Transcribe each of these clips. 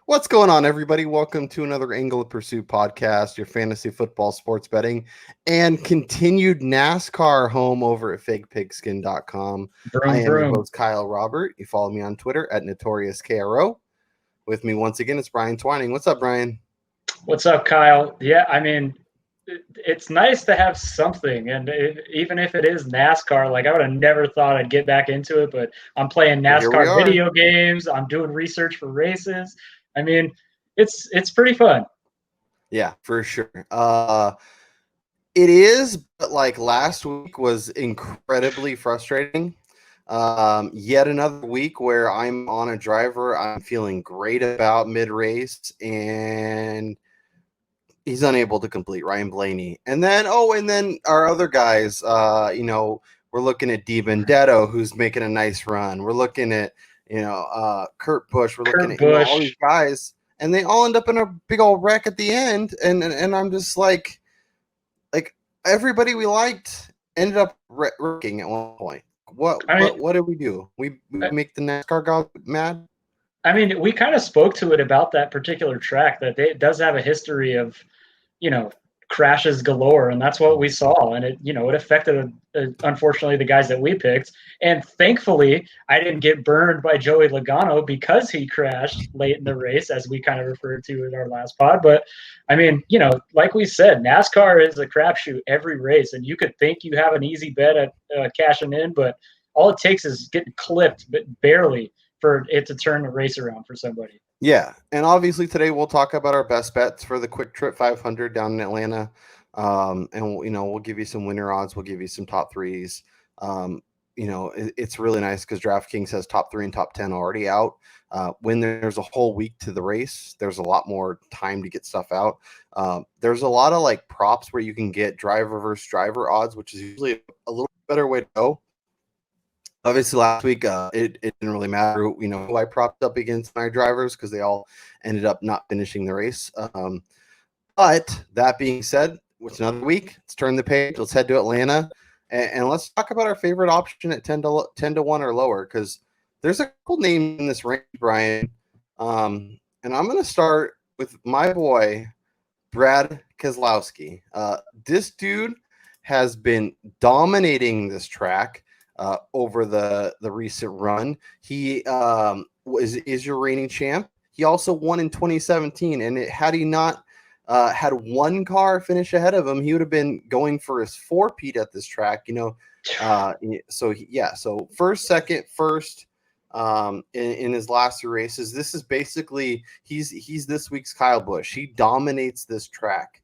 What's going on, everybody? Welcome to another Angle of Pursuit podcast, your fantasy football, sports betting, and continued NASCAR home over at fakepigskin.com. I Broom, am your broom. host, Kyle Robert. You follow me on Twitter at NotoriousSKRO. With me once again, it's Brian Twining. What's up, Brian? What's up, Kyle? Yeah, I mean, it's nice to have something, and even if it is NASCAR, like I would have never thought I'd get back into it, but I'm playing Well, here we NASCAR are. video games. I'm doing research for races. I mean, it's pretty fun. Yeah, for sure. It is, but like last week was incredibly frustrating. Yet another week where I'm on a driver I'm feeling great about mid race, and he's unable to complete, Ryan Blaney. And then our other guys, we're looking at Di Benedetto, who's making a nice run. We're looking at, Kurt Busch. We're looking Kurt at, all Busch. these guys, and they all end up in a big old wreck at the end. And I'm just like everybody we liked ended up wrecking at one point. What I what mean, what did we do? We make the NASCAR guys mad? we kind of spoke to it about that particular track that it does have a history of, you know, crashes galore, and that's what we saw. And it affected, unfortunately, the guys that we picked. And thankfully, I didn't get burned by Joey Logano because he crashed late in the race, as we kind of referred to in our last pod. But I mean, like we said, NASCAR is a crapshoot every race, and you could think you have an easy bet at cashing in, but all it takes is getting clipped, but barely, for it to turn the race around for somebody. Yeah, and obviously today we'll talk about our best bets for the Quick Trip 500 down in Atlanta, and we'll give you some winner odds. We'll give you some top threes. It's really nice because DraftKings has top 3 and top 10 already out. When there's a whole week to the race, there's a lot more time to get stuff out. There's a lot of like props where you can get driver versus driver odds, which is usually a little better way to go. Obviously, last week it didn't really matter, who I propped up against my drivers because they all ended up not finishing the race. But that being said, it's another week. Let's turn the page. Let's head to Atlanta, and let's talk about our favorite option at 10-1 or lower, because there's a couple names in this range, Brian. And I'm going to start with my boy, Brad Keselowski. This dude has been dominating this track over the recent run. He is your reigning champ. He also won in 2017, and had he not had one car finish ahead of him, he would have been going for his four-peat at this track. So first, second, first in his last 3 races. This is basically he's this week's Kyle Busch. He dominates this track.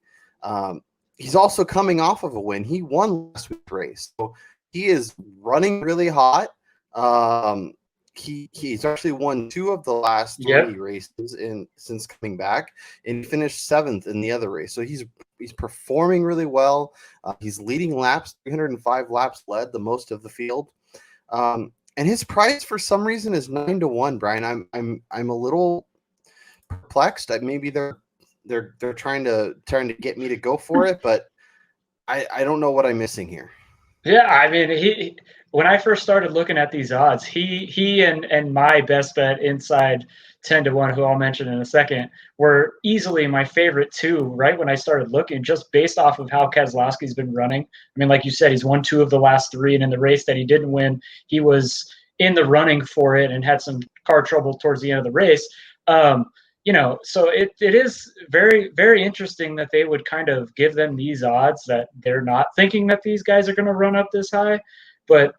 He's also coming off of a win. He won last week's race, so he is running really hot. He's actually won 2 of the last 3 races since coming back, and he finished 7th in the other race. So he's performing really well. He's leading laps, 305 laps led, the most of the field. And his price for some reason is 9-1. Brian, I'm a little perplexed. Maybe they're trying to get me to go for it, but I don't know what I'm missing here. Yeah, I mean, when I first started looking at these odds, he and my best bet inside 10-1, who I'll mention in a second, were easily my favorite two. Right when I started looking, just based off of how Keselowski's been running. I mean, like you said, he's won 2 of the last 3, and in the race that he didn't win, he was in the running for it and had some car trouble towards the end of the race. So it is very, very interesting that they would kind of give them these odds, that they're not thinking that these guys are going to run up this high. But,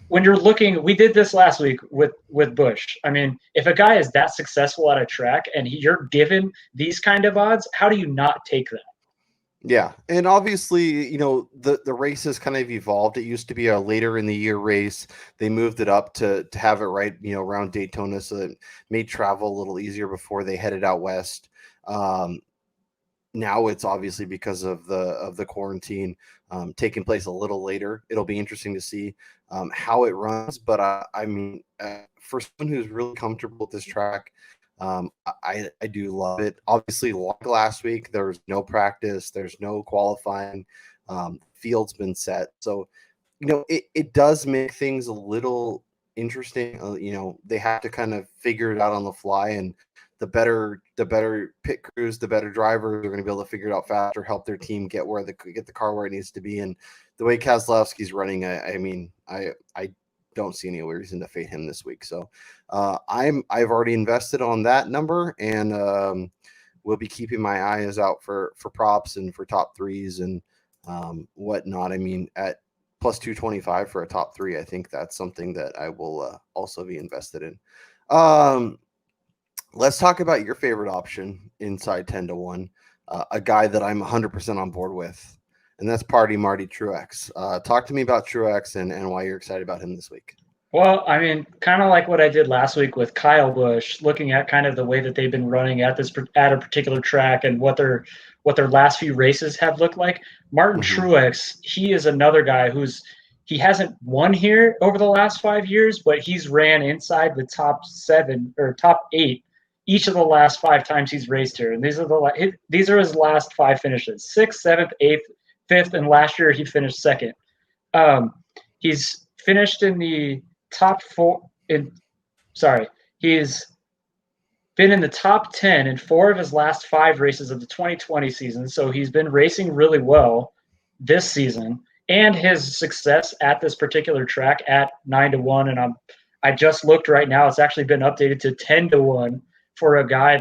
when you're looking, we did this last week with Busch. I mean, if a guy is that successful at a track and you're given these kind of odds, how do you not take that? Yeah, and obviously, the race has kind of evolved. It used to be a later in the year race. They moved it up to have it right, around Daytona, so it made travel a little easier before they headed out west. Now it's obviously because of the quarantine taking place a little later. It'll be interesting to see how it runs. But for someone who's really comfortable with this track, I do love it. Obviously, like last week, there's no practice, there's no qualifying. Field's been set, so it does make things a little interesting. They have to kind of figure it out on the fly, and the better pit crews, the better drivers are going to be able to figure it out faster, help their team get the car where it needs to be. And the way Keselowski's running, I mean, I don't see any reason to fade him this week. So I've already invested on that number, and we'll be keeping my eyes out for props and for top threes and whatnot. I mean, at plus 225 for a top three, I think that's something that I will also be invested in. Let's talk about your favorite option inside 10-1, a guy that I'm 100% on board with, and that's Marty Truex. Talk to me about Truex and why you're excited about him this week. Well, I mean, kind of like what I did last week with Kyle Busch, looking at kind of the way that they've been running at a particular track and what their last few races have looked like. Martin Truex, he is another guy he hasn't won here over the last 5 years, but he's ran inside the top 7 or top 8 each of the last 5 times he's raced here, and these are his last 5 finishes: 6th, 7th, 8th, 5th, and last year he finished 2nd. He's finished in the top 4. He's been in the top 10 in 4 of his last 5 races of the 2020 season. So he's been racing really well this season, and his success at this particular track at 9-1, and I just looked right now, it's actually been updated to 10-1 for a guy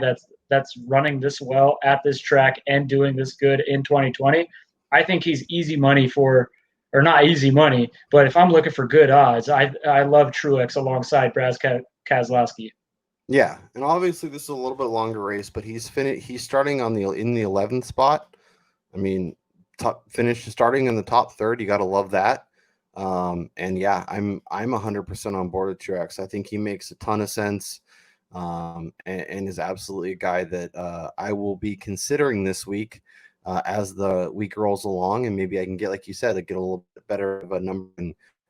that's running this well at this track and doing this good in 2020. I think he's easy money or not easy money, but if I'm looking for good odds, I love Truex alongside Brad Keselowski. Yeah, and obviously this is a little bit longer race, but he's starting in the 11th spot. I mean, starting in the top third. You got to love that. And yeah, I'm 100% on board with Truex. I think he makes a ton of sense, and is absolutely a guy that I will be considering this week as the week rolls along, and maybe I can get, like you said, get a little bit better of a number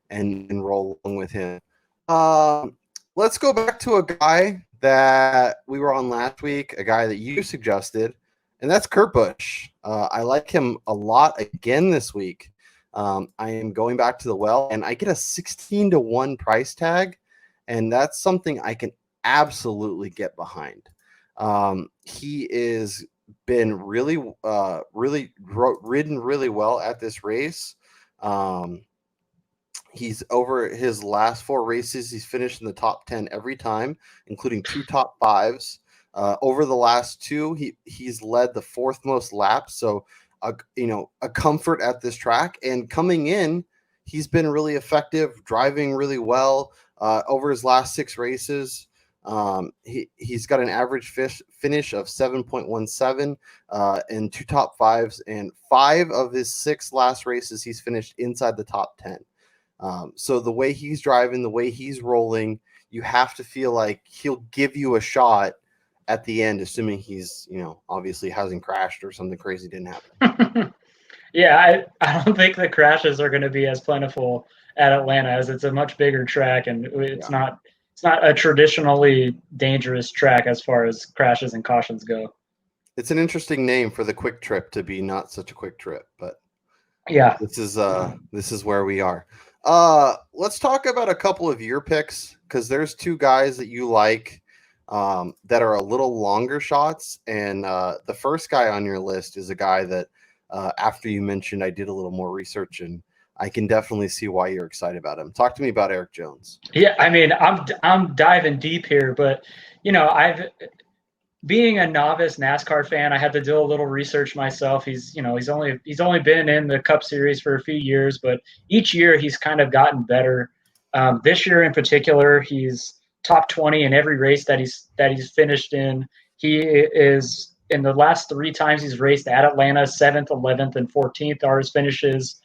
and roll along with him. Let's go back to a guy that we were on last week, a guy that you suggested, and that's Kurt Busch. I like him a lot again this week. I am going back to the well, and I get a 16-1 price tag, and that's something I can absolutely get behind. He is been really ridden really well at this race. He's over his last 4 races. He's finished in the top 10 every time, including 2 top 5s. Over the last 2, he's led the 4th most laps. So, a comfort at this track. And coming in, he's been really effective, driving really well over his last 6 races. He's got an average finish of 7.17 and 2 top 5s, and 5 of his 6 last races he's finished inside the top 10. So the way he's driving, the way he's rolling, you have to feel like he'll give you a shot at the end, assuming he's, obviously hasn't crashed or something crazy didn't happen. Yeah, I don't think the crashes are going to be as plentiful at Atlanta, as it's a much bigger track, and it's not a traditionally dangerous track as far as crashes and cautions go. It's an interesting name for the quick trip to be not such a quick trip, but yeah, this is where we are. Let's talk about a couple of your picks, because there's 2 guys that you like that are a little longer shots, and the first guy on your list is a guy that after you mentioned, I did a little more research, and I can definitely see why you're excited about him. Talk to me about Erik Jones. Yeah, I mean, I'm diving deep here, but being a novice NASCAR fan, I had to do a little research myself. He's only been in the Cup Series for a few years, but each year he's kind of gotten better. This year in particular, he's top 20 in every race that he's finished in. He is, in the last 3 times he's raced at Atlanta, 7th, 11th, and 14th are his finishes.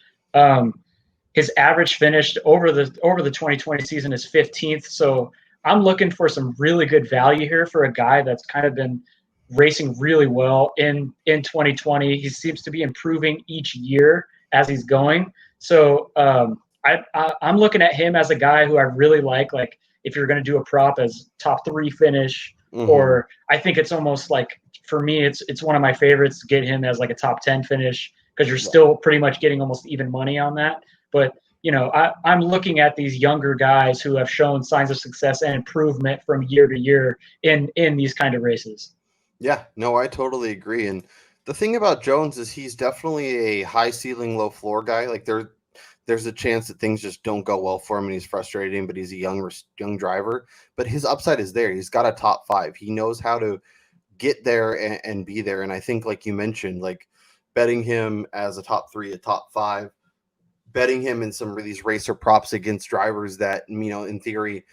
His average finished over the 2020 season is 15th. So I'm looking for some really good value here for a guy that's kind of been racing really well in 2020. He seems to be improving each year as he's going. So I'm looking at him as a guy who I really like. Like, if you're going to do a prop as top 3 finish, or I think it's almost like, for me, it's one of my favorites to get him as like a top 10 finish, because you're still pretty much getting almost even money on that. But I'm looking at these younger guys who have shown signs of success and improvement from year to year in these kind of races. Yeah, no, I totally agree. And the thing about Jones is he's definitely a high ceiling, low floor guy. Like there's a chance that things just don't go well for him and he's frustrating, but he's a young driver. But his upside is there. He's got a top five. He knows how to get there and be there. And I think, like you mentioned, like betting him as a top three, a top five, betting him in some of these racer props against drivers that, in theory,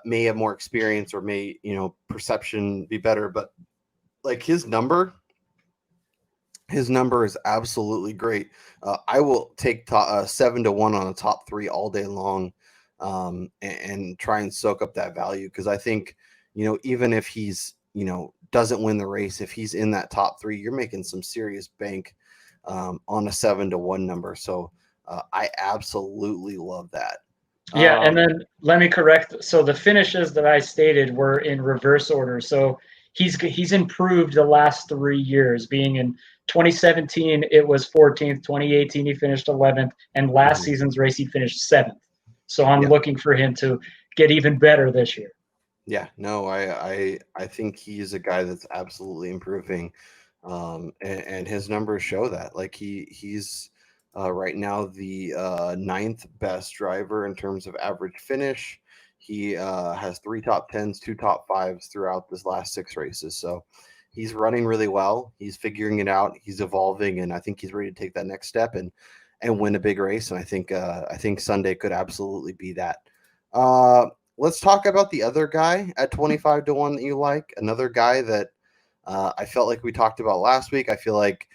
may have more experience or may, perception be better. But like his number is absolutely great. I will take 7-1 on a top three all day long, and try and soak up that value, because I think, even if he's, doesn't win the race, if he's in that top three, you're making some serious bank on a 7-1 number. So I absolutely love that. Yeah, and then let me correct. So the finishes that I stated were in reverse order. So he's improved the last 3 years. Being in 2017, it was 14th. 2018, he finished 11th, and last season's race he finished 7th. So I'm looking for him to get even better this year. Yeah, no, I think he's a guy that's absolutely improving, and his numbers show that. Like he's right now the ninth best driver in terms of average finish. He has 3 top 10s, 2 top 5s throughout this last 6 races. So he's running really well. He's figuring it out. He's evolving, and I think he's ready to take that next step and win a big race. And I think Sunday could absolutely be that. Let's talk about the other guy at 25-1 that you like. Another guy that I felt like we talked about last week. I feel like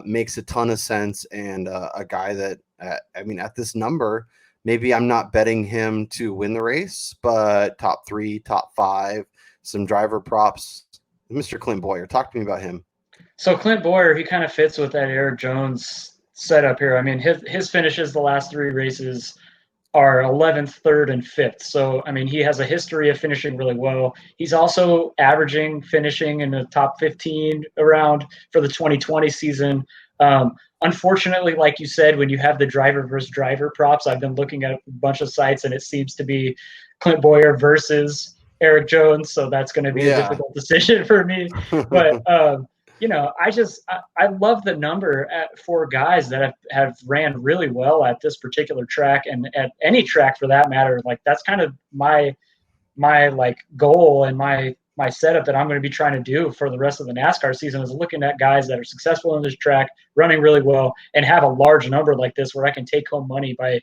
makes a ton of sense, and a guy that, at this number, maybe I'm not betting him to win the race, but top three, top five, some driver props. Mr. Clint Boyer, talk to me about him. So Clint Boyer, he kind of fits with that Erik Jones setup here. I mean, his finishes the last 3 races are 11th, 3rd, and 5th. So, I mean, he has a history of finishing really well. He's also averaging finishing in the top 15 around for the 2020 season. Unfortunately, like you said, when you have the driver versus driver props, I've been looking at a bunch of sites and it seems to be Clint Boyer versus Erik Jones. So that's going to be a difficult decision for me. But, I love the number for guys that have ran really well at this particular track, and at any track for that matter. Like that's kind of my like goal and my setup that I'm going to be trying to do for the rest of the NASCAR season is looking at guys that are successful in this track, running really well, and have a large number like this where I can take home money by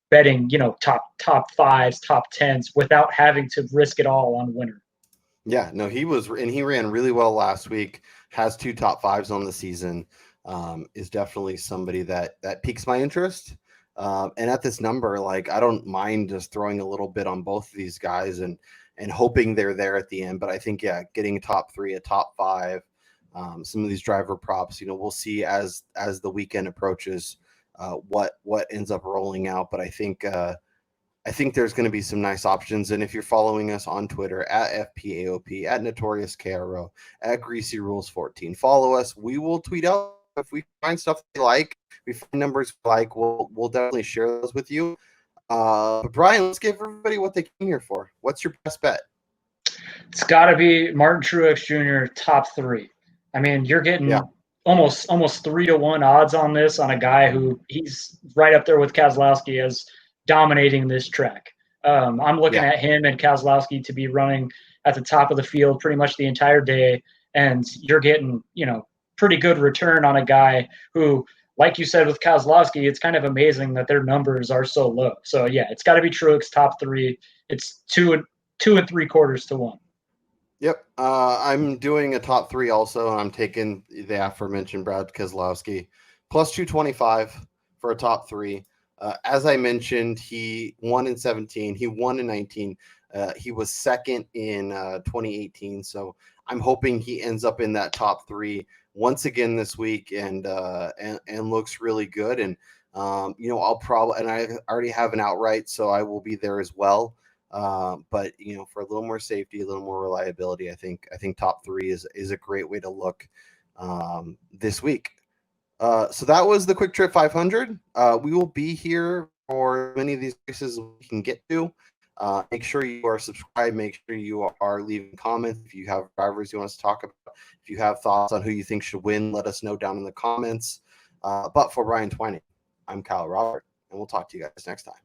betting, top fives, top tens without having to risk it all on winner. Yeah, no, he ran really well last week. Has 2 top 5s on the season. Is definitely somebody that piques my interest. And at this number, like I don't mind just throwing a little bit on both of these guys and hoping they're there at the end. But I think getting a top three, a top five, some of these driver props, we'll see as the weekend approaches what ends up rolling out. But I think there's going to be some nice options. And if you're following us on Twitter at FPAOP, at Notorious KRO, at Greasy Rules 14, follow us. We will tweet out if we find stuff we like, we find numbers we like. We'll definitely share those with you. But Brian, let's give everybody what they came here for. What's your best bet? It's got to be Martin Truex Jr. top 3. I mean, you're getting almost 3-1 odds on this on a guy who he's right up there with Keselowski as dominating this track. I'm looking at him and Keselowski to be running at the top of the field pretty much the entire day, and you're getting pretty good return on a guy who, like you said with Keselowski, it's kind of amazing that their numbers are so low. So yeah, it's got to be Truex top 3. It's 2 3/4 to 1. Yep. I'm doing a top 3 also, and I'm taking the aforementioned Brad Keselowski plus 225 for a top 3. As I mentioned, he won in 17. He won in 19. He was second in 2018. So I'm hoping he ends up in that top 3 once again this week and looks really good. And I'll probably, and I already have an outright, so I will be there as well. But for a little more safety, a little more reliability, I think top 3 is a great way to look this week. So that was the Quick Trip 500. We will be here for many of these races we can get to. Make sure you are subscribed. Make sure you are leaving comments. If you have drivers you want us to talk about, if you have thoughts on who you think should win, let us know down in the comments. But for Brian Twining, I'm Kyle Robert, and we'll talk to you guys next time.